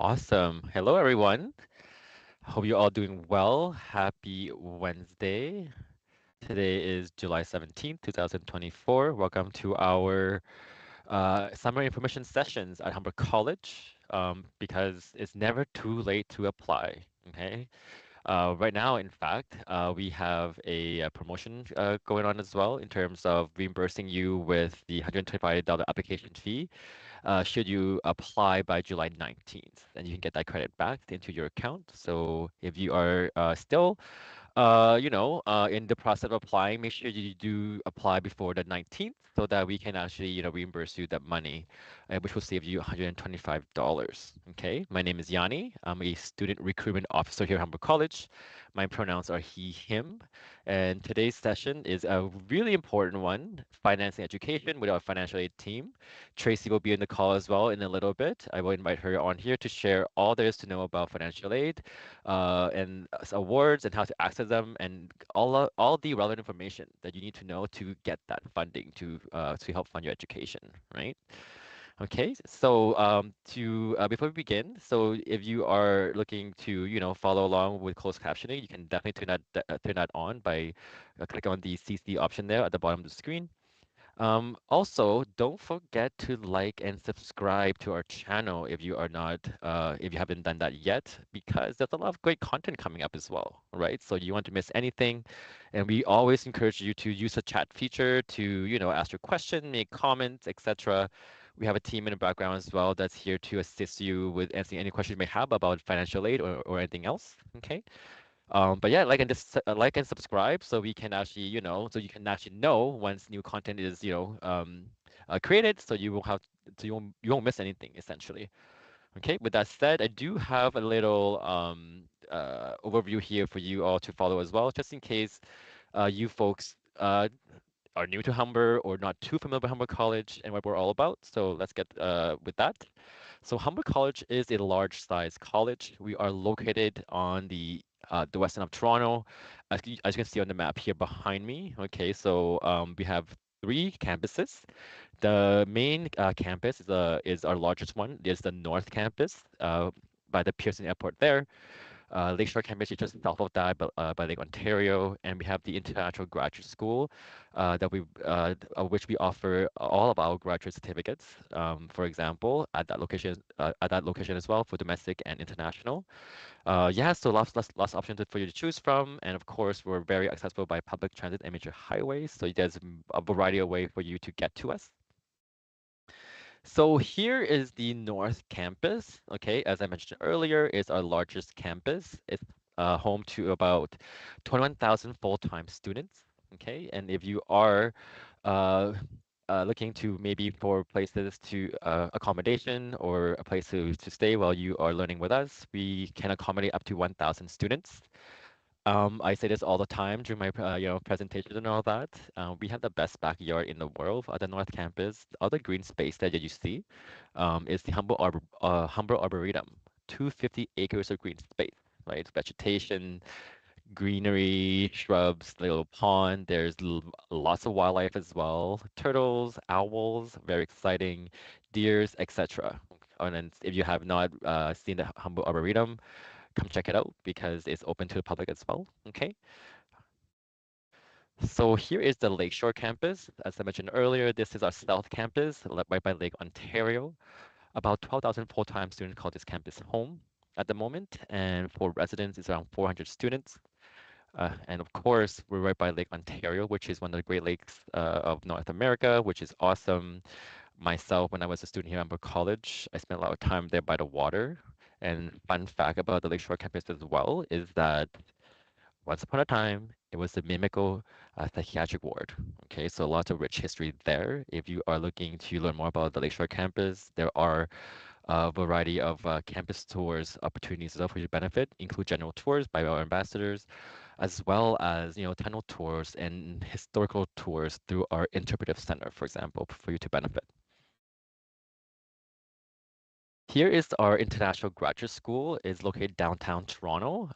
Awesome. Hello, everyone. Hope you're all doing well. Happy Wednesday. Today is July 17th, 2024. Welcome to our summer information sessions at Humber College because it's never too late to apply. Okay. Right now, in fact, we have a promotion going on as well in terms of reimbursing you with the $125 application fee should you apply by July 19th, and you can get that credit back into your account. So if you are still in the process of applying, make sure you do apply before the 19th so that we can actually, reimburse you that money, which will save you $125. Okay, my name is Yanni. I'm a student recruitment officer here at Humber College. My pronouns are he, him. And today's session is a really important one, financing education with our financial aid team. Tracy will be in the call as well in a little bit. I will invite her on here to share all there is to know about financial aid and awards and how to access them and all the relevant information that you need to know to get that funding to help fund your education, right? Okay, so to before we begin, so if you are looking to follow along with closed captioning, you can definitely turn that on by clicking on the CC option there at the bottom of the screen. Also, don't forget to like and subscribe to our channel if you haven't done that yet, because there's a lot of great content coming up as well, right? So you want to miss anything, and we always encourage you to use the chat feature to, ask your question, make comments, etc. We have a team in the background as well that's here to assist you with answering any questions you may have about financial aid or anything else. Okay. But yeah, like and subscribe so we can actually, so you can actually know once new content is, created, so you won't miss anything essentially. Okay, with that said, I do have a little overview here for you all to follow as well, just in case you folks are new to Humber or not too familiar with Humber College and what we're all about. So let's get with that. So Humber College is a large-size college. We are located on the western of Toronto, as you can see on the map here behind me. Okay, so we have three campuses. The main campus is our largest one. There's the North Campus by the Pearson Airport there. Lakeshore campus is just south of that, by Lake Ontario, and we have the International Graduate School, of which we offer all of our graduate certificates. For example, at that location as well for domestic and international. Yeah, so lots of options for you to choose from, and of course, we're very accessible by public transit and major highways, so there's a variety of ways for you to get to us. So here is the North Campus. Okay, as I mentioned earlier, it's our largest campus. It's home to about 21,000 full-time students. Okay, and if you are uh, looking to maybe for places to accommodation or a place to stay while you are learning with us, we can accommodate up to 1,000 students. I say this all the time during my presentations and all that. We have the best backyard in the world at the North Campus. The other green space that you see is the Humber Arboretum, 250 acres of green space, right? Vegetation, greenery, shrubs, little pond. There's lots of wildlife as well. Turtles, owls, very exciting, deers, etc. And then if you have not seen the Humber Arboretum, come check it out because it's open to the public as well. Okay. So here is the Lakeshore campus. As I mentioned earlier, this is our South campus, right by Lake Ontario. About 12,000 full-time students call this campus home at the moment, and for residents, it's around 400 students. And of course, we're right by Lake Ontario, which is one of the Great Lakes of North America, which is awesome. Myself, when I was a student here at Humber College, I spent a lot of time there by the water. And fun fact about the Lakeshore campus as well is that once upon a time, it was the Mimico psychiatric ward. Okay, so lots of rich history there. If you are looking to learn more about the Lakeshore campus, there are a variety of campus tours opportunities as well for you to benefit, include general tours by our ambassadors, as well as tunnel tours and historical tours through our interpretive center, for example, for you to benefit. Here is our international graduate school. It's located downtown Toronto,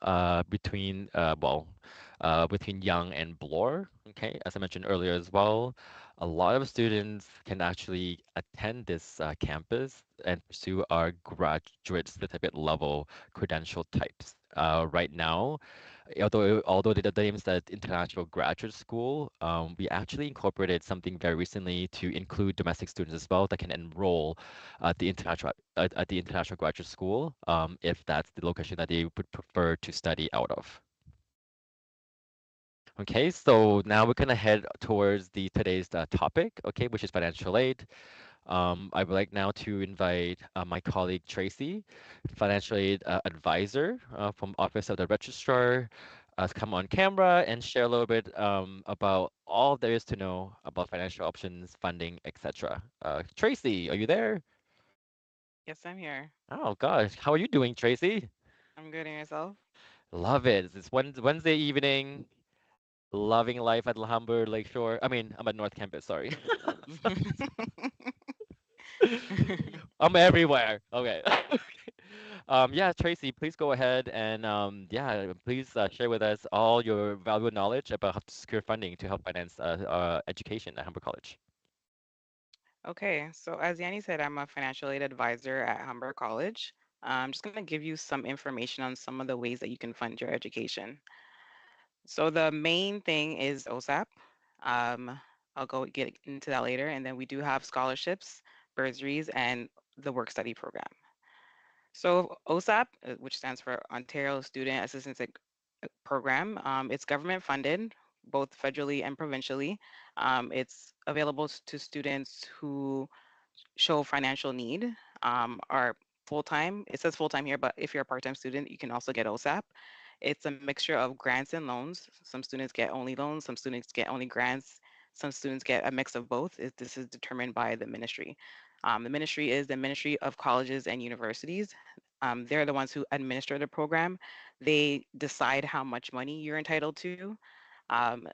between Yonge and Bloor. Okay, as I mentioned earlier as well, a lot of students can actually attend this campus and pursue our graduate certificate level credential types. Right now, although the name is that International Graduate School, we actually incorporated something very recently to include domestic students as well that can enroll at the international graduate school, if that's the location that they would prefer to study out of. Okay, so now we're gonna head towards the today's topic, okay, which is financial aid. I would like now to invite my colleague Tracy, financial aid advisor from Office of the Registrar, to come on camera and share a little bit about all there is to know about financial options, funding, etc. Tracy, are you there? Yes, I'm here. Oh gosh, how are you doing, Tracy? I'm good in yourself. Love it. It's Wednesday evening, loving life at Humber Lakeshore. I mean, I'm at North Campus, sorry. I'm everywhere. Okay. Yeah, Tracy, please go ahead and yeah, please share with us all your valuable knowledge about how to secure funding to help finance education at Humber College. Okay, so as Yanni said, I'm a financial aid advisor at Humber College. I'm just going to give you some information on some of the ways that you can fund your education. So the main thing is OSAP. Um, I'll go get into that later. And then we do have scholarships, bursaries, and the work study program. So OSAP, which stands for Ontario Student Assistance Program, it's government funded, both federally and provincially. It's available to students who show financial need, are full time. It says full time here, but if you're a part time student, you can also get OSAP. It's a mixture of grants and loans. Some students get only loans, some students get only grants, some students get a mix of both. This is determined by the ministry. The ministry is the Ministry of Colleges and Universities. They're the ones who administer the program. They decide how much money you're entitled to. Um,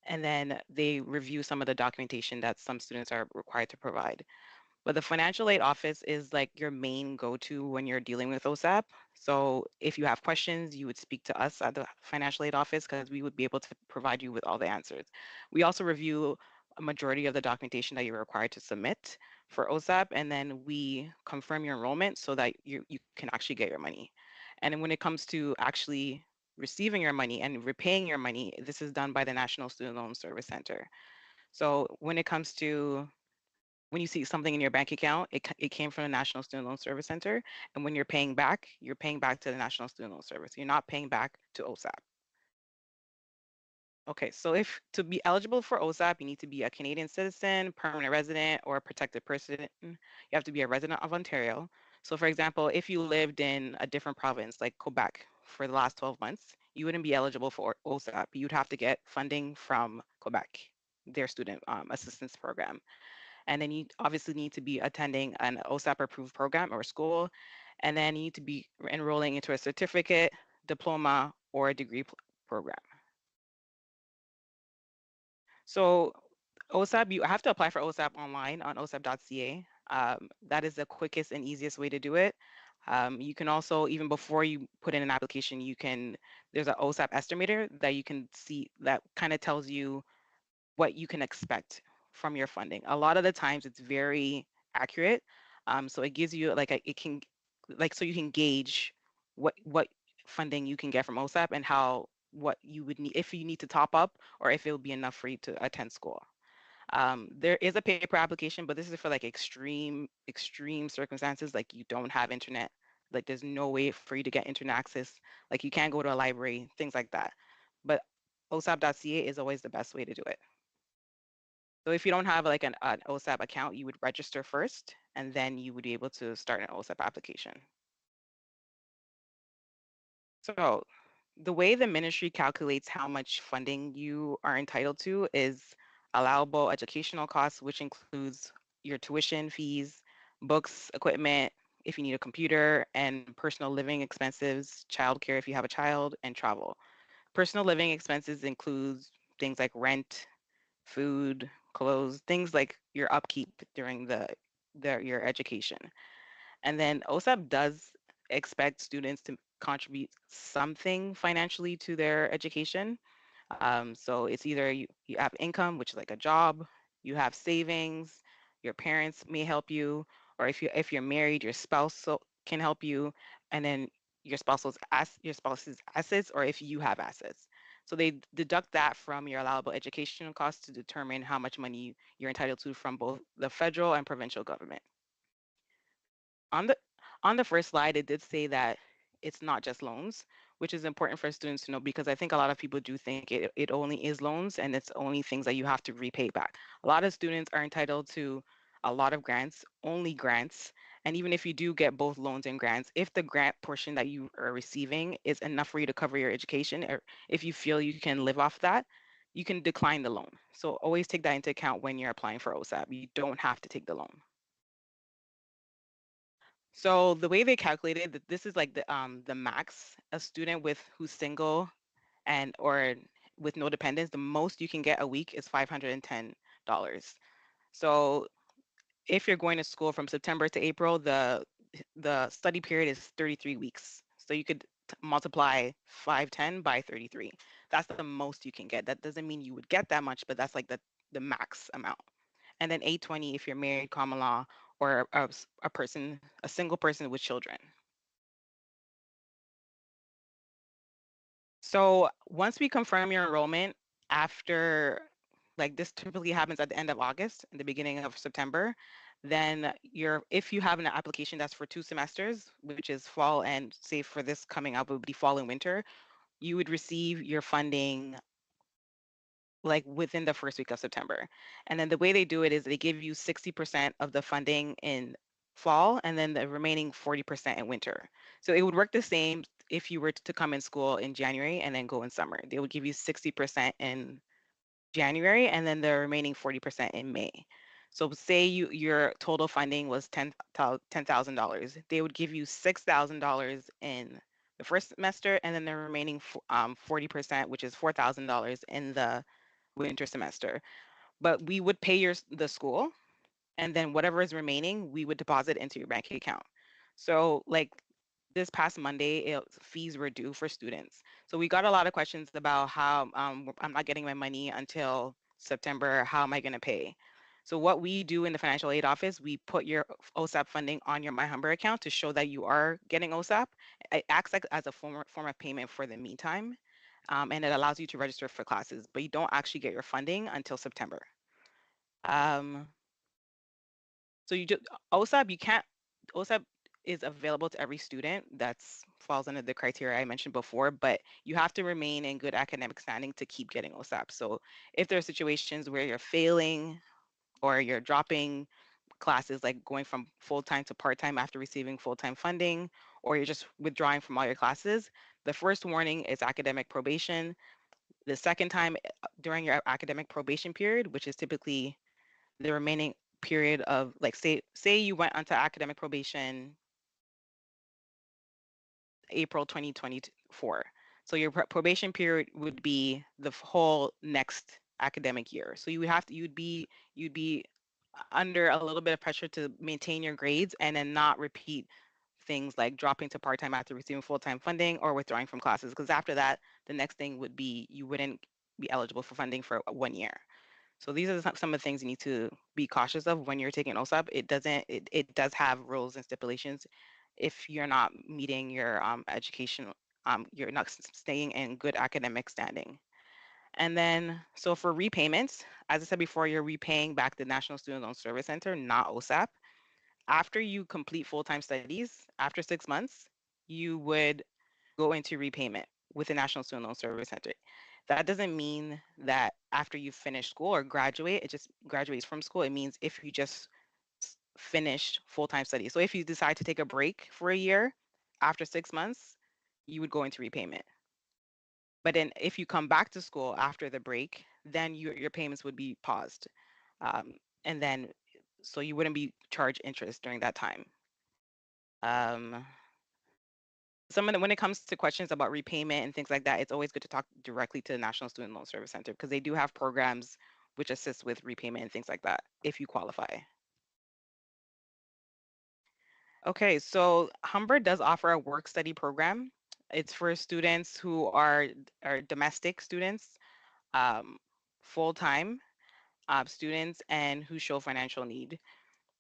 and then they review some of the documentation that some students are required to provide. But the financial aid office is like your main go-to when you're dealing with OSAP. So if you have questions, you would speak to us at the financial aid office because we would be able to provide you with all the answers. We also review a majority of the documentation that you're required to submit for OSAP, and then we confirm your enrollment so that you can actually get your money. And then when it comes to actually receiving your money and repaying your money, this is done by the National Student Loan Service Center. So when it comes to when you see something in your bank account, it came from the National Student Loan Service Center. And when you're paying back to the National Student Loan Service. You're not paying back to OSAP. Okay, so if to be eligible for OSAP, you need to be a Canadian citizen, permanent resident, or a protected person. You have to be a resident of Ontario. So, for example, if you lived in a different province like Quebec for the last 12 months, you wouldn't be eligible for OSAP. You'd have to get funding from Quebec, their student assistance program. And then you obviously need to be attending an OSAP approved program or school. And then you need to be enrolling into a certificate, diploma, or a degree program. So OSAP, you have to apply for OSAP online on osap.ca. That is the quickest and easiest way to do it. You can also, even before you put in an application, there's an OSAP estimator that you can see that kind of tells you what you can expect from your funding. A lot of the times it's very accurate. So it gives you like it can so you can gauge what funding you can get from OSAP and how what you would need if you need to top up or if it will be enough for you to attend school. There is a paper application, but this is for like extreme circumstances, like you don't have internet, like there's no way for you to get internet access, like you can't go to a library, things like that. But osap.ca is always the best way to do it. So if you don't have like an OSAP account, you would register first, and then you would be able to start an OSAP application. So the way the ministry calculates how much funding you are entitled to is allowable educational costs, which includes your tuition fees, books, equipment, if you need a computer, and personal living expenses, childcare if you have a child, and travel. Personal living expenses includes things like rent, food, clothes, things like your upkeep during your education. And then OSAP does expect students to contribute something financially to their education. So it's either you have income, which is like a job, you have savings, your parents may help you, or if you're married, your spouse can help you, and then your spouse's assets, or if you have assets. So they deduct that from your allowable educational costs to determine how much money you're entitled to from both the federal and provincial government. On the on the first slide, it did say that it's not just loans, which is important for students to know because I think a lot of people do think it only is loans and it's only things that you have to repay back. A lot of students are entitled to a lot of grants, only grants. And even if you do get both loans and grants, if the grant portion that you are receiving is enough for you to cover your education, or if you feel you can live off that, you can decline the loan. So always take that into account when you're applying for OSAP. You don't have to take the loan. So the way they calculated that this is like the max a student with who's single and or with no dependents, the most you can get a week is $510. So if you're going to school from September to April, the study period is 33 weeks. So you could multiply 510 by 33. That's the most you can get. That doesn't mean you would get that much, but that's like the max amount. And then 820 if you're married, common law, or a single person with children. So once we confirm your enrollment after, like this typically happens at the end of August and the beginning of September, then if you have an application that's for 2 semesters, which is fall and say for this coming up would be fall and winter, you would receive your funding like within the first week of September. And then the way they do it is they give you 60% of the funding in fall and then the remaining 40% in winter. So it would work the same if you were to come in school in January and then go in summer. They would give you 60% in January and then the remaining 40% in May. So say your total funding was $10,000. They would give you $6,000 in the first semester and then the remaining 40%, which is $4,000 in the winter semester. But we would pay the school, and then whatever is remaining, we would deposit into your bank account. So like this past Monday, fees were due for students. So we got a lot of questions about how I'm not getting my money until September. How am I going to pay? So what we do in the financial aid office, we put your OSAP funding on your My Humber account to show that you are getting OSAP. It acts like as a form of payment for the meantime, and it allows you to register for classes, but you don't actually get your funding until September. Um, so you just OSAP, you can't OSAP is available to every student. That's falls under the criteria I mentioned before, but you have to remain in good academic standing to keep getting OSAP. So if there are situations where you're failing or you're dropping classes, like going from full-time to part-time after receiving full-time funding, or you're just withdrawing from all your classes, the first warning is academic probation. The second time during your academic probation period, which is typically the remaining period of like say you went onto academic probation April 2024. So your probation period would be the whole next academic year. So you would have to you'd be under a little bit of pressure to maintain your grades and then not repeat things like dropping to part-time after receiving full-time funding or withdrawing from classes because after that the next thing would be you wouldn't be eligible for funding for 1 year. So these are some of the things you need to be cautious of when you're taking OSAP. It does have rules and stipulations. If you're not meeting your education, you're not staying in good academic standing. And then, so for repayments, as I said before, you're repaying back the National Student Loan Service Center, not OSAP. After you complete full-time studies, after 6 months, you would go into repayment with the National Student Loan Service Center. That doesn't mean that after you finish school or graduate, it just graduates from school. It means if you just finished full-time studies. So if you decide to take a break for a year, after 6 months, you would go into repayment. But then if you come back to school after the break, then your payments would be paused. Um, and then, so you wouldn't be charged interest during that time. Um, when it comes to questions about repayment and things like that, it's always good to talk directly to the National Student Loan Service Center because they do have programs which assist with repayment and things like that if you qualify. Okay, so Humber does offer a work study program. It's for students who are domestic students, um, full time students, and who show financial need.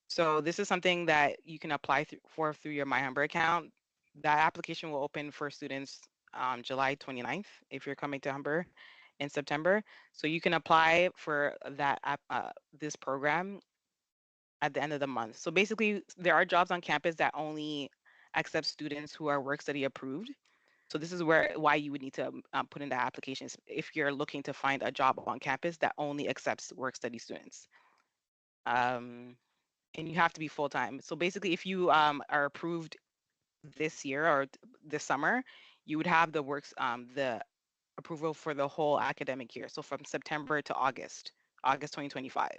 So this is something that you can apply for through your My Humber account. That application will open for students July 29th if you're coming to Humber in September. So you can apply for this program at the end of the month. So basically, there are jobs on campus that only accept students who are work study approved. So this is why you would need to put in the applications if you're looking to find a job on campus that only accepts work study students. Um, and you have to be full time. So basically, if you are approved this year or this summer, you would have the approval for the whole academic year. So from September to August 2025.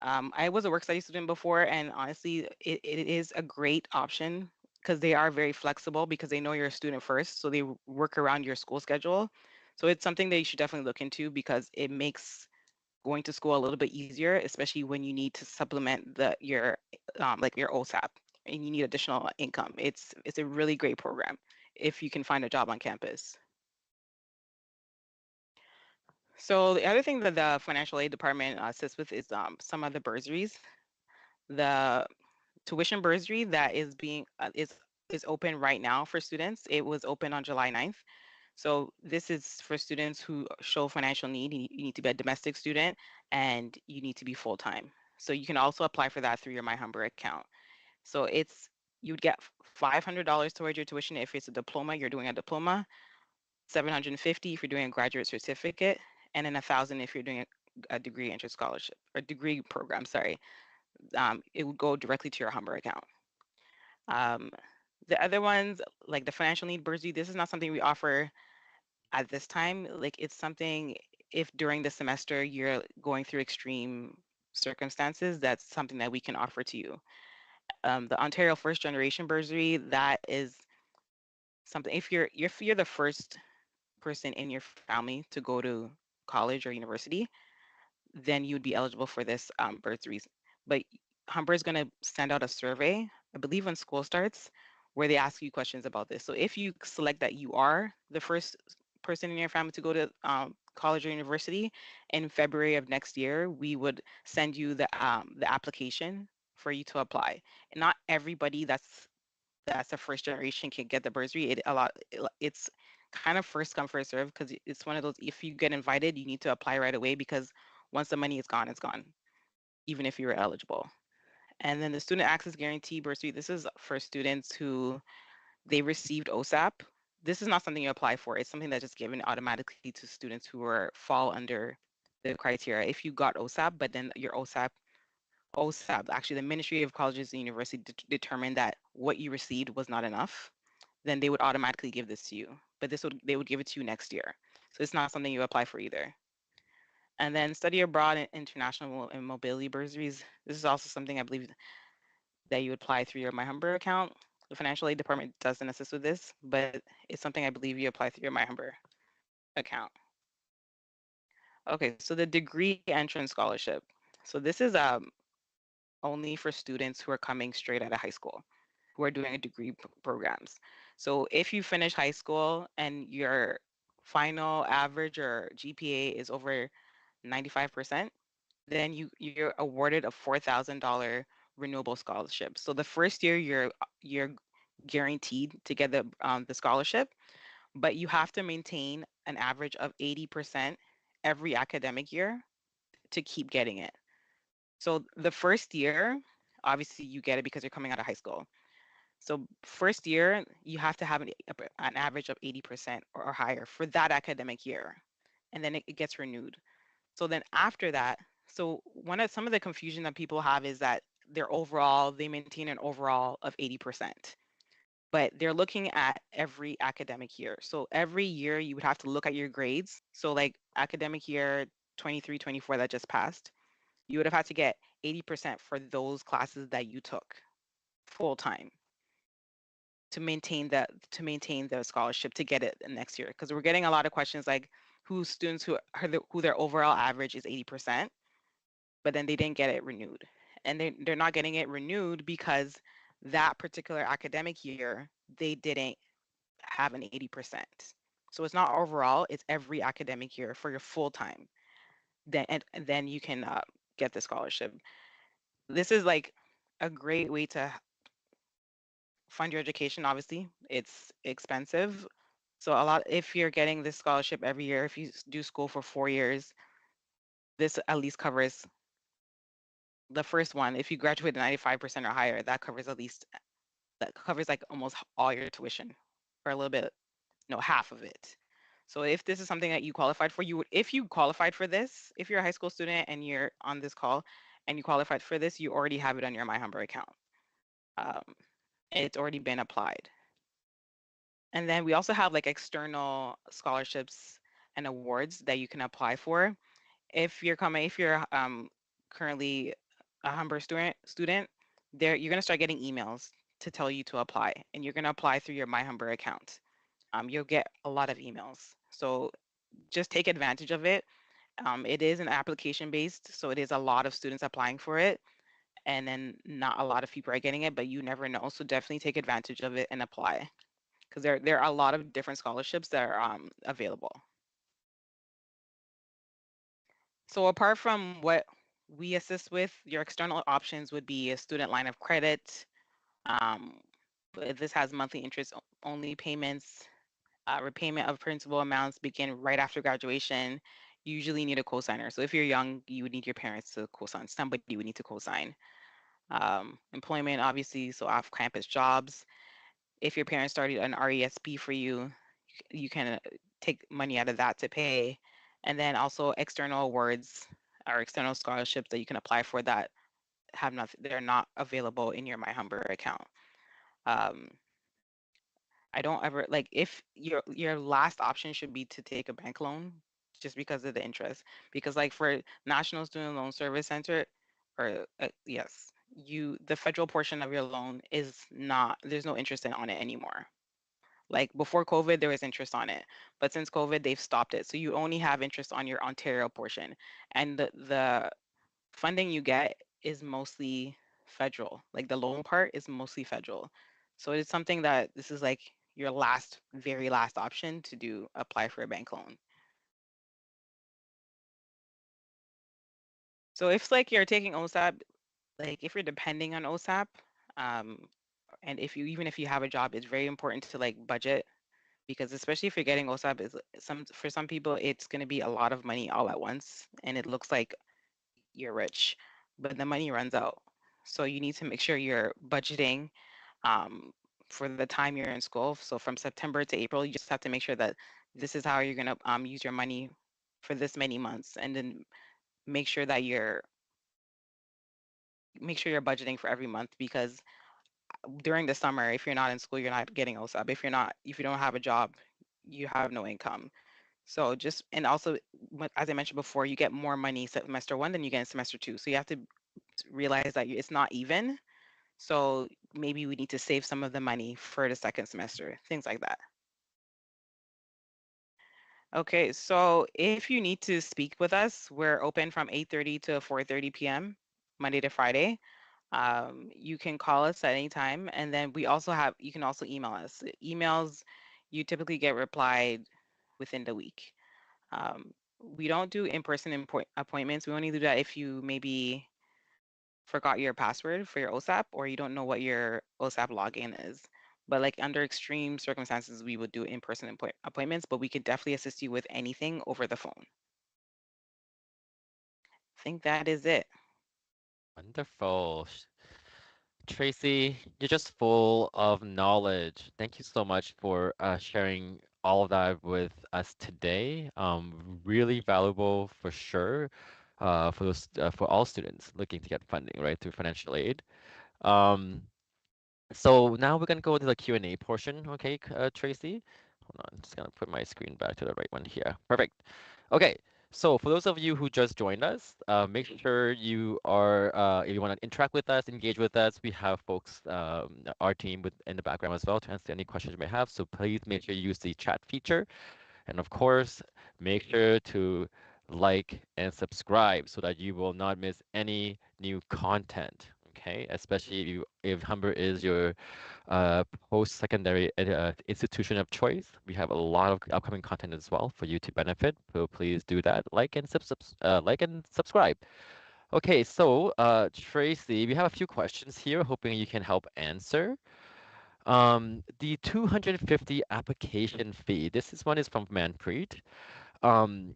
I was a work study student before, and honestly, it is a great option because they are very flexible because they know you're a student first, so they work around your school schedule. So it's something that you should definitely look into because it makes going to school a little bit easier, especially when you need to supplement your OSAP and you need additional income. It's a really great program if you can find a job on campus. So the other thing that the financial aid department assists with is some of the bursaries. The tuition bursary that is open right now for students. It was open on July 9th. So this is for students who show financial need. You need to be a domestic student and you need to be full time. So you can also apply for that through your My Humber account. So you would get $500 towards your tuition if it's a diploma. You're doing a diploma, 750 if you're doing a graduate certificate, and then 1,000 if you're doing a degree entry scholarship or degree program. Sorry, it would go directly to your Humber account. Um, the other ones, like the financial need bursary, this is not something we offer at this time. Like it's something if during the semester you're going through extreme circumstances, that's something that we can offer to you. The Ontario First Generation bursary, that is something if you're the first person in your family to go to college or university, then you'd be eligible for this bursaries. But Humber is going to send out a survey, I believe, when school starts, where they ask you questions about this. So if you select that you are the first person in your family to go to college or university in February of next year, we would send you the application for you to apply. And not everybody that's a first generation can get the bursary. It's kind of first come first serve because it's one of those if you get invited, you need to apply right away because once the money is gone, it's gone, even if you were eligible. And then the student access guarantee bursary. This is for students who they received OSAP. This is not something you apply for. It's something that's just given automatically to students who fall under the criteria. If you got OSAP, but then your OSAP, actually the Ministry of Colleges and University determined that what you received was not enough, then they would automatically give this to you. But they would give it to you next year. So it's not something you apply for either. And then study abroad and international and mobility bursaries. This is also something I believe that you apply through your My Humber account. The financial aid department doesn't assist with this, but it's something I believe you apply through your My Humber account. Okay, so the degree entrance scholarship. So this is only for students who are coming straight out of high school, who are doing a degree programs. So if you finish high school and your final average or GPA is over 95%, then you're awarded a $4,000 renewable scholarship. So the first year you're guaranteed to get the scholarship, but you have to maintain an average of 80% every academic year to keep getting it. So the first year, obviously you get it because you're coming out of high school. So first year, you have to have an average of 80% or higher for that academic year, and then it gets renewed. So then after that, so some of the confusion that people have is that they maintain an overall of 80%, but they're looking at every academic year. So every year you would have to look at your grades. So like academic year 23, 24 that just passed, you would have had to get 80% for those classes that you took full time to maintain the scholarship to get it next year. Because we're getting a lot of questions like who their overall average is 80%, but then they didn't get it renewed. and they're not getting it renewed because that particular academic year they didn't have an 80%. So it's not overall, it's every academic year for your full time. And then you can get the scholarship. This is like a great way to fund your education. Obviously, it's expensive. So a lot if you're getting this scholarship every year, if you do school for 4 years, this at least covers the first one. If you graduate at 95% or higher, that covers at least that covers like almost all your tuition, or a little bit, no, half of it. So if this is something that you qualified for, you would, if you qualified for this, if you're a high school student and you're on this call and you qualified for this, you already have it on your My Humber account. Um, it's already been applied. And then we also have like external scholarships and awards that you can apply for. If you're currently a Humber student, there you're gonna start getting emails to tell you to apply, and you're gonna apply through your My Humber account. You'll get a lot of emails, so just take advantage of it. It is an application based, so it is a lot of students applying for it, and then not a lot of people are getting it, but you never know. So definitely take advantage of it and apply because there are a lot of different scholarships that are available. So apart from what we assist with, your external options would be a student line of credit. Um, but this has monthly interest only payments. Repayment of principal amounts begin right after graduation. You usually need a cosigner. So if you're young, you would need your parents to cosign. Somebody would need to cosign. Employment, obviously, so off-campus jobs. If your parents started an RESP for you, you can take money out of that to pay. And then also external awards or external scholarships that you can apply for that have not they're not available in your My Humber account. Um, I don't ever like if your last option should be to take a bank loan just because of the interest. Because like for National Student Loan Service Center, or yes, you the federal portion of your loan is not there's no interest on it anymore. Like before COVID, there was interest on it, but since COVID, they've stopped it. So you only have interest on your Ontario portion, and the funding you get is mostly federal. Like the loan part is mostly federal. So it's something that this is like your last, very last option to do apply for a bank loan. So if like you're taking OSAP, like if you're depending on OSAP, um, and if you even if you have a job, it's very important to like budget because especially if you're getting OSAP, is some for some people it's going to be a lot of money all at once, and it looks like you're rich, but the money runs out. So you need to make sure you're budgeting um, for the time you're in school. So from September to April, you just have to make sure that this is how you're going to use your money for this many months, and then make sure that make sure you're budgeting for every month because during the summer, if you're not in school, you're not getting OSAP. If you don't have a job, you have no income. So just and also, as I mentioned before, you get more money semester one than you get in semester two. So you have to realize that it's not even. So maybe we need to save some of the money for the second semester, things like that. Okay, so if you need to speak with us, we're open from 8:30 to 4:30 p.m. Monday to Friday. You can call us at any time, and then you can also email us. Emails, you typically get replied within the week. We don't do in-person appointments. We only do that if you maybe forgot your password for your OSAP or you don't know what your OSAP login is. But like under extreme circumstances, we would do in-person appointments, but we could definitely assist you with anything over the phone. I think that is it. Wonderful. Tracy, you're just full of knowledge. Thank you so much for sharing all of that with us today. Really valuable for sure, for all students looking to get funding, right, through financial aid. Um, so now we're gonna go to the Q&A portion, okay, Tracy? Hold on, just gonna put my screen back to the right one here. Perfect. Okay, so for those of you who just joined us, make sure if you want to interact with us, engage with us, we have folks, our team in the background as well to answer any questions you may have. So please make sure you use the chat feature. And of course, make sure to like, and subscribe so that you will not miss any new content. Okay, especially if Humber is your uh, post-secondary institution of choice. We have a lot of upcoming content as well for you to benefit. So please do that. Like and subscribe. Okay, so Tracy, we have a few questions here, hoping you can help answer. The 250 application fee. This is one is from Manpreet. Um,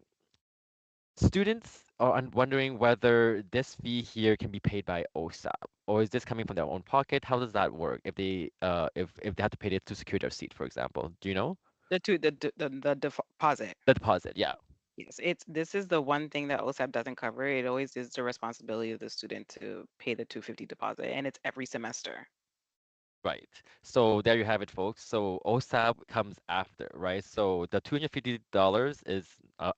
Students are wondering whether this fee here can be paid by OSAP, or is this coming from their own pocket? How does that work if they have to pay it to secure their seat, for example? Do you know? The deposit. The deposit, yeah. Yes, it's this is the one thing that OSAP doesn't cover. It always is the responsibility of the student to pay the 250 deposit, and it's every semester. Right. So there you have it, folks. So OSAP comes after, right? So the $250 is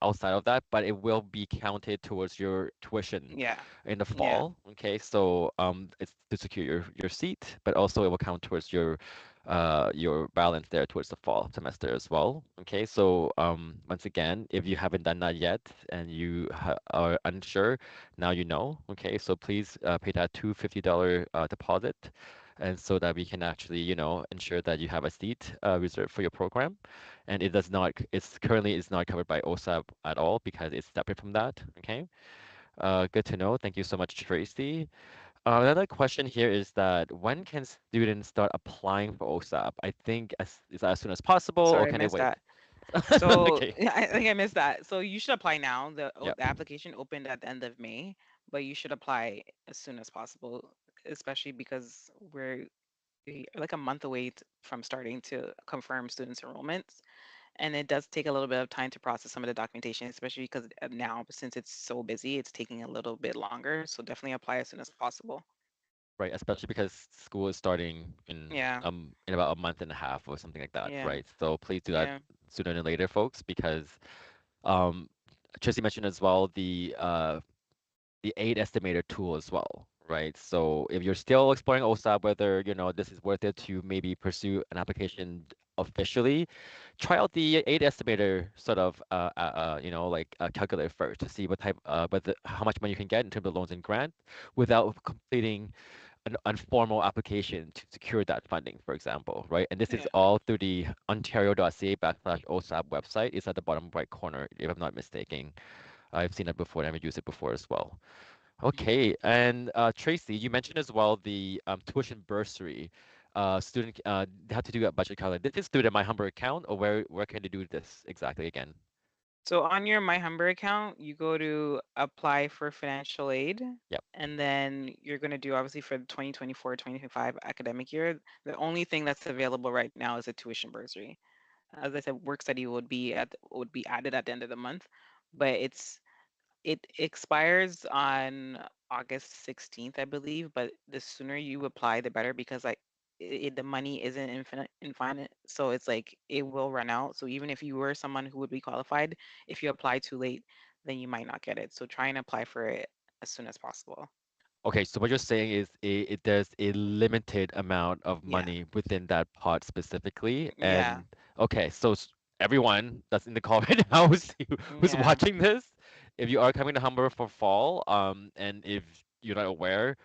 outside of that, but it will be counted towards your tuition Yeah, in the yeah. fall. Okay, so it's to secure your seat, but also it will count towards your balance there towards the fall semester as well. Okay, so once again, if you haven't done that yet and you are unsure, now you know. Okay, so please pay that $250 deposit and so that we can actually, ensure that you have a seat reserved for your program. And it's currently is not covered by OSAP at all because it's separate from that. Okay. Good to know. Thank you so much, Tracy. Another question here is that when can students start applying for OSAP? I think is that as soon as possible, or Sorry, I can they missed wait? that. So Okay. I think I missed that. So you should apply now. Yep. The application opened at the end of May, but you should apply as soon as possible, especially because we're like a month away from starting to confirm students' enrollments. And it does take a little bit of time to process some of the documentation, especially because now, since it's so busy, it's taking a little bit longer. So definitely apply as soon as possible. Right, especially because school is starting Yeah, in about a month and a half or something like that, yeah, right? So please do that yeah, sooner than later, folks, because um, Tracy mentioned as well the aid estimator tool as well, right? So if you're still exploring OSAP, whether this is worth it to maybe pursue an application officially, try out the aid estimator sort of calculator first to see how much money you can get in terms of loans and grant without completing an informal application to secure that funding, for example, right? And this is yeah. all through the ontario.ca/OSAP website. It's at the bottom right corner, if I'm not mistaken. I've seen it before and I've used it before as well. Mhm. Okay, and Tracy, you mentioned as well the tuition bursary. Student they have to do a budget calculator. This is through the My Humber account, or where can they do this exactly again? So on your My Humber account, you go to apply for financial aid, Yep. and then you're going to do obviously for the 2024-2025 academic year. The only thing that's available right now is a tuition bursary. As I said, work study would be added at the end of the month, but it expires on August 16th, I believe, but the sooner you apply, the better because like the money isn't infinite. So it's like it will run out. So even if you were someone who would be qualified, if you apply too late, then you might not get it. So try and apply for it as soon as possible. Okay, so what you're saying is there's a limited amount of Yeah. money within that pot specifically, Yeah. and okay, so everyone that's in the call right now who's Yeah. watching this, if you are coming to Humber for fall, and if you're not aware,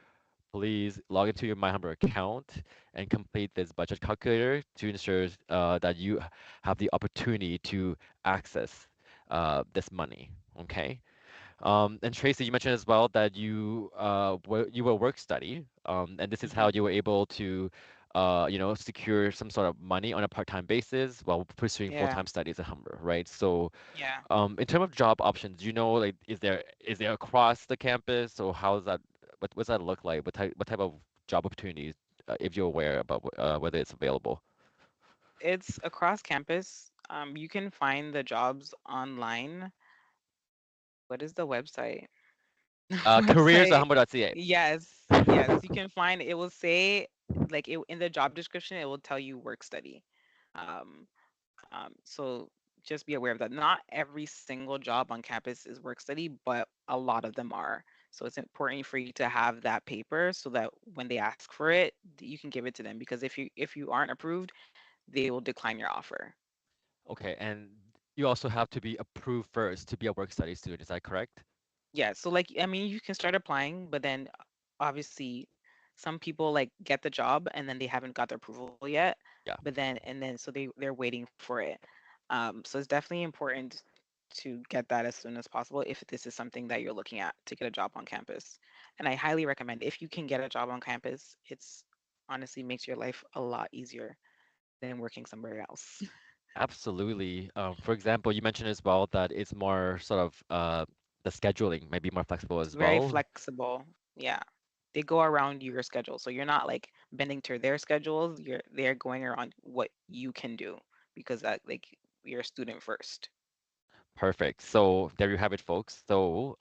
please log into your My Humber account and complete this budget calculator to ensure that you have the opportunity to access this money. Okay. And Tracy, you mentioned as well that you were work study, and this is how Hmm. you were able to, secure some sort of money on a part-time basis while pursuing Yeah. full-time studies at Humber, right? So, Yeah. in terms of job options, do you know, like, is there across the campus, or how is that? What's that look like? What type of job opportunities, if you're aware about whether it's available? It's across campus. You can find the jobs online. What is the website? Careers at Website. Humber.ca. Yes, yes. You can find it will say like it in the job description, it will tell you work study. Um, so just be aware of that. Not every single job on campus is work study, but a lot of them are. So it's important for you to have that paper so that when they ask for it, you can give it to them because if you aren't approved, they will decline your offer. Okay, and You also have to be approved first to be a work study student. Is that correct? Yeah, so like I mean you can start applying, but then obviously some people like get the job and then they haven't got their approval yet, Yeah, but then and then so they're waiting for it. So it's definitely important to get that as soon as possible if this is something that you're looking at to get a job on campus. And I highly recommend if you can get a job on campus, it's honestly makes your life a lot easier than working somewhere else. absolutely. For example, you mentioned as well that it's more sort of the scheduling might be more flexible It's as very well. flexible. Yeah. They go around your schedule. So you're not like bending to their schedules. They're going around what you can do because that like you're a student first. Perfect. So there you have it, folks. So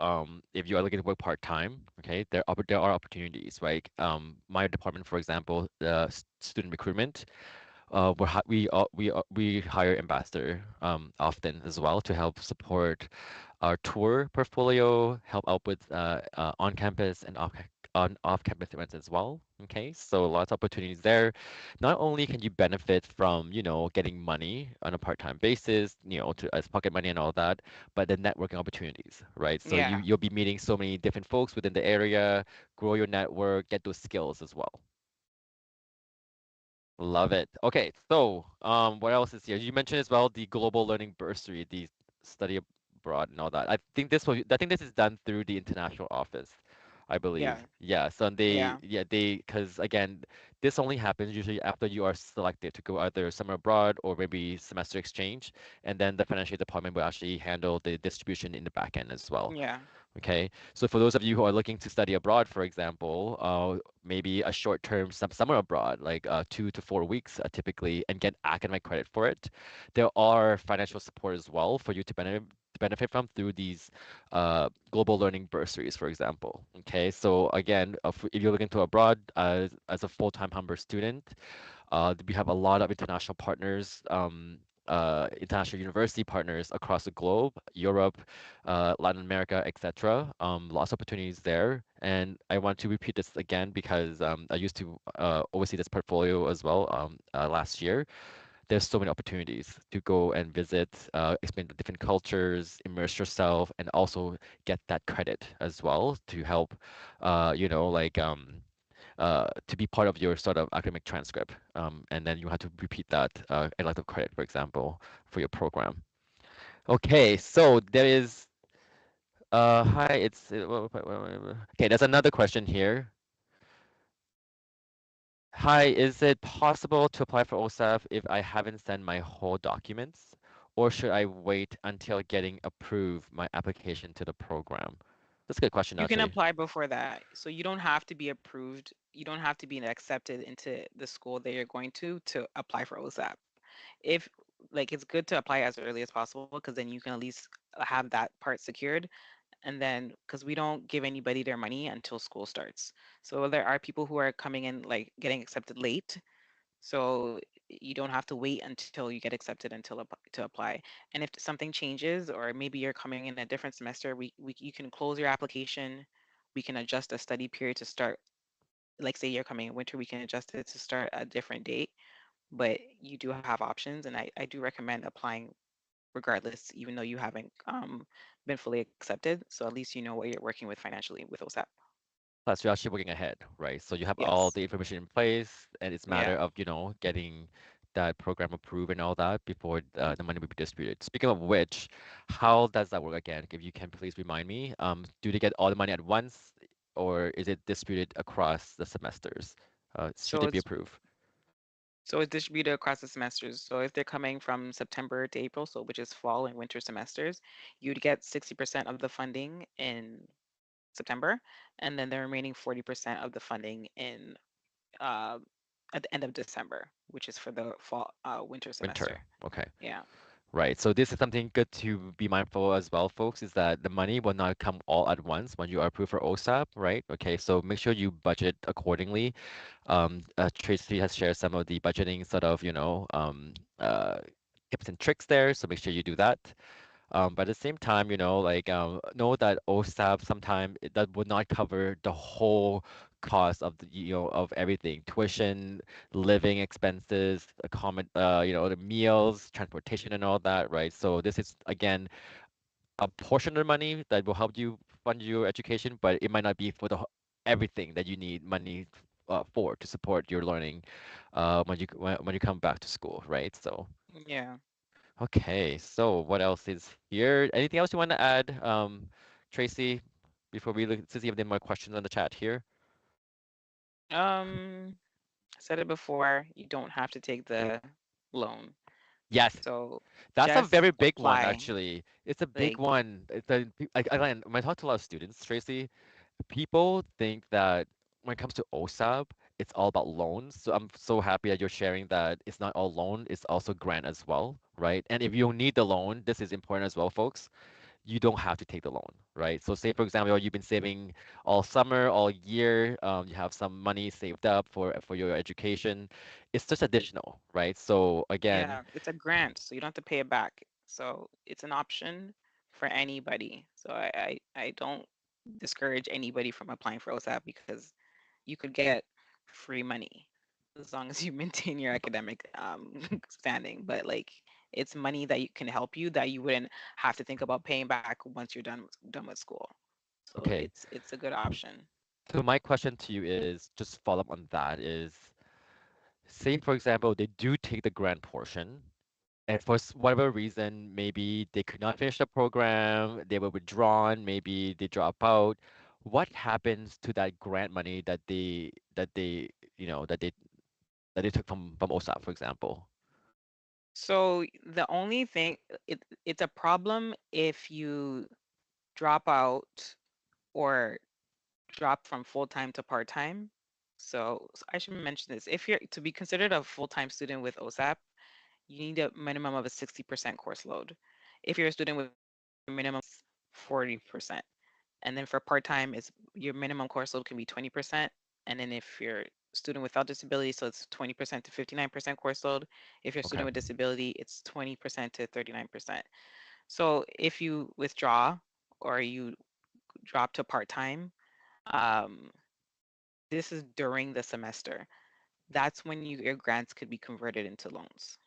if you are looking to work part-time, okay, there are opportunities, right? My department, for example, the student recruitment. We hire ambassador often as well to help support our tour portfolio, help out with on-campus and off-campus events as well. Okay, so lots of opportunities there. Not only can you benefit from, getting money on a part-time basis, as pocket money and all that, but the networking opportunities, right? So Yeah. you'll be meeting so many different folks within the area, grow your network, get those skills as well. Love it. Okay, so what else is here? You mentioned as well the global learning bursary, the study abroad and all that. I think this is done through the international office, I Yeah. believe. Yeah, so Yeah. because again, this only happens usually after you are selected to go either summer abroad or maybe semester exchange, and then the financial department will actually handle the distribution in the back end as well. Yeah. Okay, so for those of you who are looking to study abroad, for example, maybe a short-term summer abroad, like 2 to 4 weeks typically, and get academic credit for it, there are financial support as well for you to benefit from through these global learning bursaries, for example. Okay, so again, if you're looking to abroad as a full-time Humber student, we have a lot of international partners, international university partners across the globe, Europe, Latin America, etc. Lots of opportunities there. And I want to repeat this again because I used to oversee this portfolio as well last year. There's so many opportunities to go and visit, experience the different cultures, immerse yourself, and also get that credit as well to help, like to be part of your sort of academic transcript. And then you have to repeat that elective credit, for example, for your program. Okay, so there is, hi, okay, there's another question here. Hi, is it possible to apply for OSAP if I haven't sent my whole documents? Or should I wait until getting approved my application to the program? That's a good question, You can actually. apply before that. So you don't have to be approved. You don't have to be accepted into the school that you're going to apply for OSAP. If like it's good to apply as early as possible because then you can at least have that part secured and then because we don't give anybody their money until school starts. So there are people who are coming in like getting accepted late, so you don't have to wait until you get accepted to apply. And if something changes or maybe you're coming in a different semester, we you can close your application. We can adjust a study period to start, like say you're coming in winter, we can adjust it to start a different date, but you do have options, and I do recommend applying regardless, even though you haven't been fully accepted. So at least you know what you're working with financially with OSAP. Plus, you're actually working ahead, right? So you have all Yes. the information in place, and it's a matter Yeah. of, getting that program approved and all that before the money will be distributed. Speaking of which, how does that work again? If you can please remind me, do they get all the money at once, or is it distributed across the semesters? Should So they be it's approved? so it's distributed across the semesters. So if they're coming from September to April, so which is fall and winter semesters, you'd get 60% of the funding in September, and then the remaining 40% of the funding in uh, at the end of December, which is for the fall winter semester. Winter. Okay. Yeah. Right. So this is something good to be mindful as well, folks, is that the money will not come all at once when you are approved for OSAP, right? Okay, so make sure you budget accordingly. Tracy has shared some of the budgeting sort of, tips and tricks there, so make sure you do that. But at the same time, know that OSAP sometimes that would not cover the whole cost of of everything, tuition, living expenses, the meals, transportation, and all that, right? So this is again a portion of the money that will help you fund your education, but it might not be for everything that you need money for to support your learning when you come back to school, right? So Yeah. okay, so what else is here? Anything else you want to add, Tracy, before we look to see if there are more questions on the chat here? Um, I said it before, you don't have to take the loan. Yes, So that's a just very big one, apply. actually. It's a big Like, one. Again, when I talk to a lot of students, Tracy, people think that when it comes to OSAP, it's all about loans. So I'm so happy that you're sharing that it's not all loan, it's also grant as well, right? And if you need the loan, this is important as well, folks. You don't have to take the loan, right? So say for example, you've been saving all summer, all year, you have some money saved up for your education. It's just additional, right? So again, yeah, it's a grant, so you don't have to pay it back. So it's an option for anybody. So I don't discourage anybody from applying for OSAP because you could get free money as long as you maintain your academic standing. But like it's money that you can help you that you wouldn't have to think about paying back once you're done with school. So okay. it's a good option. So my question to you is just follow up on that is, say for example, they do take the grant portion, and for whatever reason, maybe they could not finish the program, they were withdrawn, maybe they drop out. What happens to that grant money that they that they took from OSAP, for example? So the only thing it's a problem if you drop out or drop from full time to part time. So I should mention this. If you're to be considered a full time student with OSAP, you need a minimum of a 60% course load. If you're a student with disability, your minimum is 40%. And then for part time, is your minimum course load can be 20%. And then if you're a student without disability, so it's 20% to 59% course load. If you're a Okay. student with disability, it's 20% to 39%. So if you withdraw or you drop to part time, um, this is during the semester. That's when your grants could be converted into loans.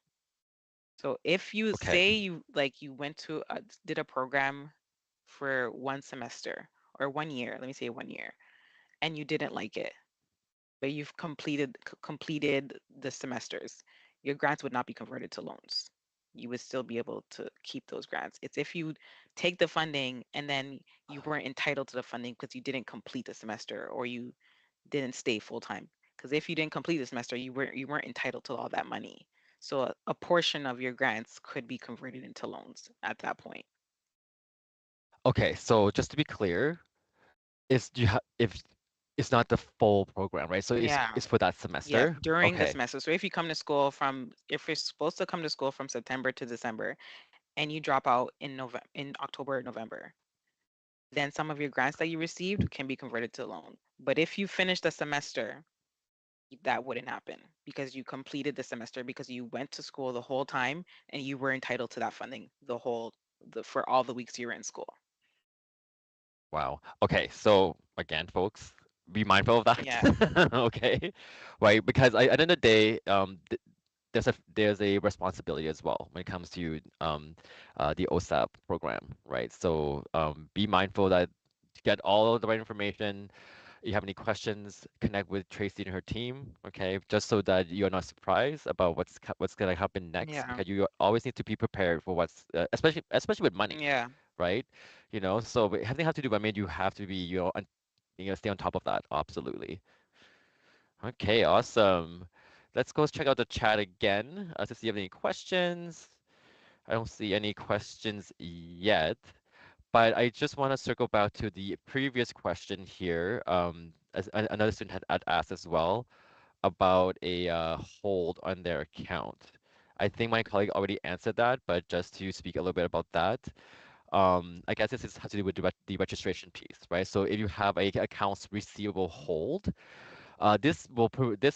So if you Okay. say you like you went to did a program for one semester or 1 year, let me say 1 year, and you didn't like it, but you've completed the semesters, your grants would not be converted to loans. You would still be able to keep those grants. It's if you take the funding and then you weren't entitled to the funding because you didn't complete the semester or you didn't stay full time. Because if you didn't complete the semester, you weren't entitled to all that money. So a portion of your grants could be converted into loans at that point. Okay. So just to be clear, if it's not the full program, right? So Yeah. it's for that Yes, semester. during the Okay. semester. So if you come to school if you're supposed to come to school from September to December and you drop out in October or November, then some of your grants that you received can be converted to loan. But if you finish the semester, that wouldn't happen because you completed the semester because you went to school the whole time and you were entitled to that funding for all the weeks you were in school. Wow. Okay. So again, folks, be mindful of Yeah. that. Okay. Right. Because at the end of the day, there's a responsibility as well when it comes to the OSAP program, right? So be mindful that to get all of the right information. If you have any questions, connect with Tracy and her team, okay? Just so that you're not surprised about what's gonna happen next, Yeah. because you always need to be prepared for what's especially with money, Yeah. right? So but everything have to do. I mean, you have to be stay on top of that. Absolutely. Okay, awesome. Let's go check out the chat again to see if you have any questions. I don't see any questions yet, but I just want to circle back to the previous question here. As another student had asked as well about a hold on their account. I think my colleague already answered that, but just to speak a little bit about that, I guess has to do with the registration piece, right? So if you have a accounts receivable hold, this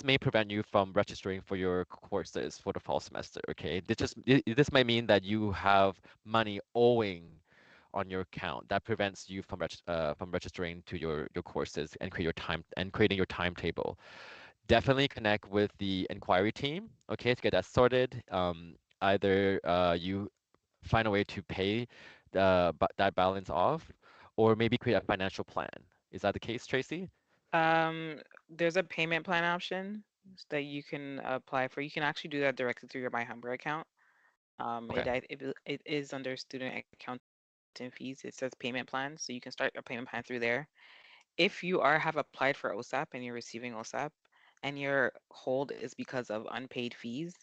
may prevent you from registering for your courses for the fall semester. Okay, this might mean that you have money owing on your account that prevents you from registering to your courses and creating your timetable. Definitely connect with the inquiry team, okay, to get that sorted. Either you find a way to pay that balance off, or maybe create a financial plan. Is that the case, Tracy? There's a payment plan option that you can apply for. You can actually do that directly through your My Humber account. Okay. It is under student accounting fees. It says payment plan, so you can start a payment plan through there. If you have applied for OSAP and you're receiving OSAP, and your hold is because of unpaid fees,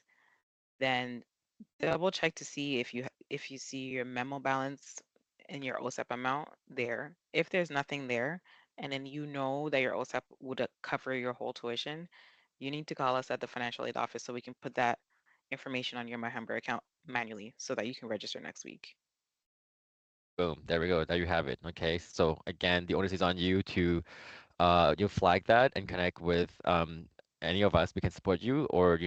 then double check to see if you see your memo balance and your OSAP amount there. If there's nothing there, and then you know that your OSAP would cover your whole tuition, you need to call us at the financial aid office so we can put that information on your MyHumber account manually so that you can register next week. Boom. There we go. There you have it. Okay. So again, the onus is on you to you flag that and connect with any of us. We can support you, or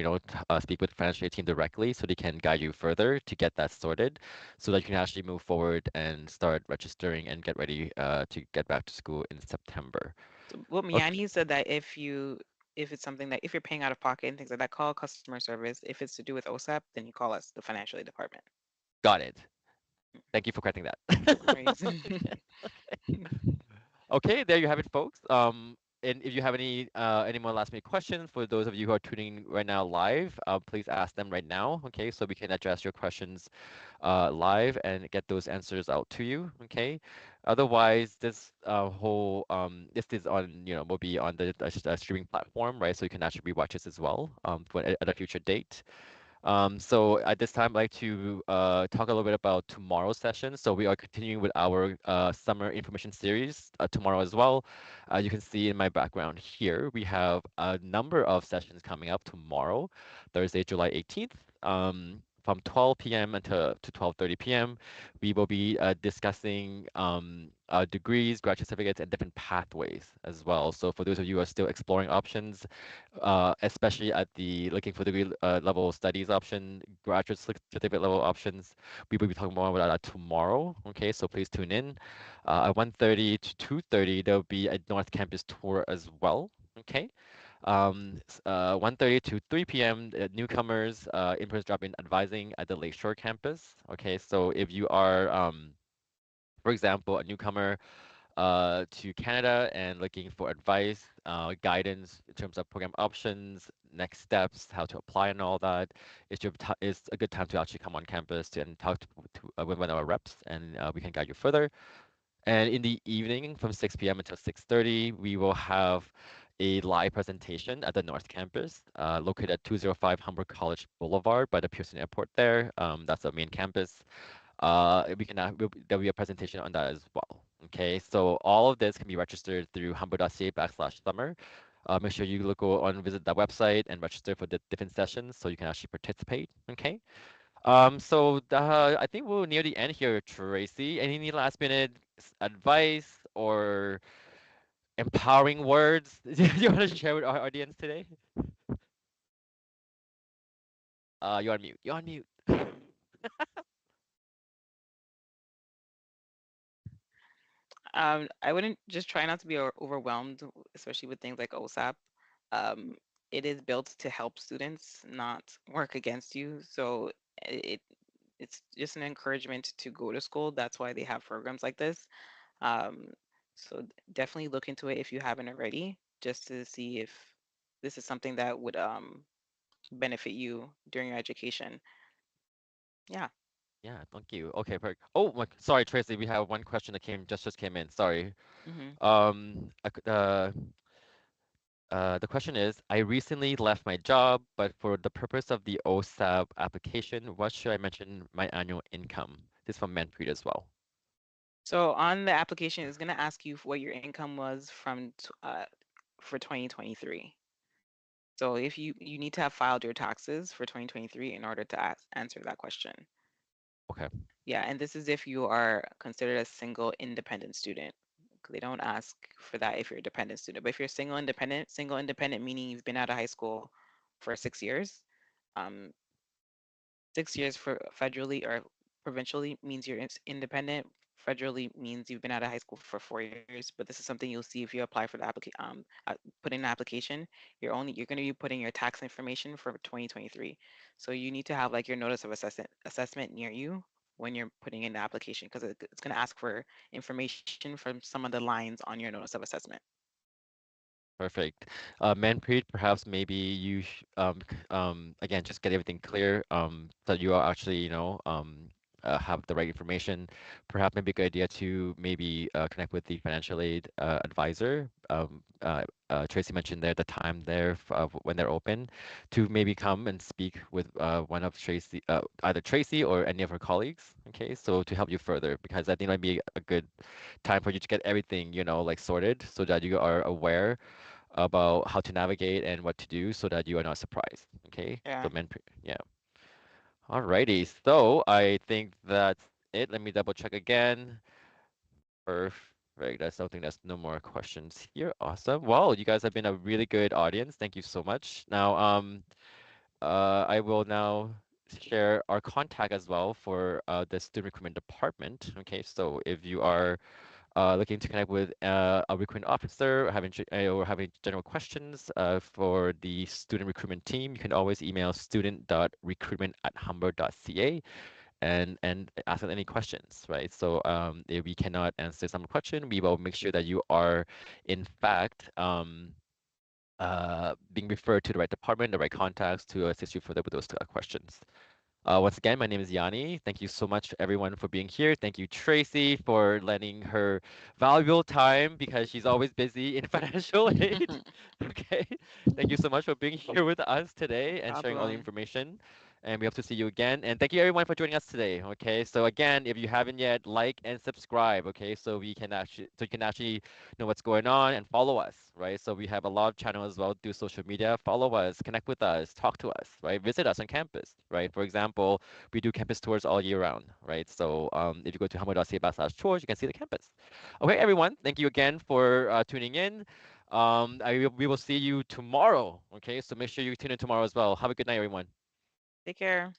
speak with the financial aid team directly so they can guide you further to get that sorted, so that you can actually move forward and start registering and get ready to get back to school in September. So what Okay, Miani said that if it's something that if you're paying out of pocket and things like that, call customer service. If it's to do with OSAP, then you call us, the financial aid department. got it. Thank you for correcting that. No worries. Okay, there you have it, folks. And if you have any more last minute questions for those of you who are tuning right now live, please ask them right now, okay? So we can address your questions live and get those answers out to you, okay? Otherwise, this is on, will be on the streaming platform, right? So you can actually rewatch this as well at a future date. So at this time, I'd like to talk a little bit about tomorrow's session. So we are continuing with our summer information series tomorrow as well. You can see in my background here, we have a number of sessions coming up tomorrow, Thursday, July 18th. From 12 p.m. until to 12:30 p.m., we will be discussing degrees, graduate certificates, and different pathways as well. So for those of you who are still exploring options, especially at the looking for degree level studies option, certificate level options. We will be talking more about that tomorrow. Okay, so please tune in. At 1:30 to 2:30, there will be a North Campus tour as well. Okay. 1:30 to 3 p.m. Newcomers in-person drop-in advising at the Lakeshore campus. Okay, so if you are, for example, a newcomer to Canada and looking for advice, guidance in terms of program options, next steps, how to apply and all that, it's a good time to actually come on campus and talk with one of our reps, and we can guide you further. And in the evening from 6 p.m. until 6:30, we will have a live presentation at the North Campus, located at 205 Humber College Boulevard by the Pearson Airport there. That's the main campus. There'll be a presentation on that as well. Okay, so all of this can be registered through humber.ca/summer. Make sure you go on visit that website and register for the different sessions so you can actually participate. Okay. I think we're near the end here, Tracy. Any last minute advice or empowering words you want to share with our audience today? You're on mute. You're on mute. I wouldn't just try not to be overwhelmed, especially with things like OSAP. Um, it is built to help students, not work against you. So it it's just an encouragement to go to school. That's why they have programs like this. Um, so definitely look into it if you haven't already, just to see if this is something that would benefit you during your education. Yeah. Yeah, thank you. Okay, perfect. Oh, sorry, Tracy. We have one question that just came in. Sorry. Hmm. The question is, I recently left my job, but for the purpose of the OSAP application, what should I mention my annual income? This is from Manpreet as well. So on the application, it's going to ask you what your income was for 2023. So if you need to have filed your taxes for 2023 in order to answer that question. Okay. Yeah, and this is if you are considered a single independent student. They don't ask for that if you're a dependent student. But if you're single independent meaning you've been out of high school for 6 years, um, 6 years for federally or provincially means you're independent. Federally means you've been out of high school for 4 years, but this is something you'll see if you apply for the put in an application. You're going to be putting your tax information for 2023. So you need to have like your notice of assessment near you when you're putting in the application because it's going to ask for information from some of the lines on your notice of assessment. Perfect. Manpreet, perhaps maybe again, just get everything clear, so that you are actually, have the right information. Perhaps maybe a good idea to maybe connect with the financial aid advisor. Tracy mentioned there the time there when they're open to maybe come and speak with one of Tracy, either Tracy or any of her colleagues. Okay, so to help you further, because I think it might be a good time for you to get everything, like sorted so that you are aware about how to navigate and what to do so that you are not surprised. Okay, Yeah. so yeah. Alrighty, so I think that's it. Let me double check again. Perfect. That's something that's no more questions here. Awesome. Well, you guys have been a really good audience. Thank you so much. Now, I will now share our contact as well for the student recruitment department. Okay, so if you are looking to connect with a recruitment officer or having general questions for the student recruitment team, you can always email student.recruitment@humber.ca and ask us any questions, right? So if we cannot answer some question, we will make sure that you are, in fact, being referred to the right department, the right contacts to assist you further with those questions. Once again, my name is Yanni. Thank you so much, everyone, for being here. Thank you, Tracy, for lending her valuable time because she's always busy in financial aid. Okay. Thank you so much for being here with us No today and sharing all the problem. information. And we hope to see you again. And thank you, everyone, for joining us today. Okay. So again, if you haven't yet, like and subscribe. Okay. So you can actually know what's going on and follow us, right? So we have a lot of channels as well, do social media, follow us, connect with us, talk to us, right? Visit us on campus, right? For example, we do campus tours all year round, right? So if you go to humble.ca/tours, you can see the campus. Okay, everyone, thank you again for tuning in. We will see you tomorrow. Okay, so make sure you tune in tomorrow as well. Have a good night, everyone. Take care.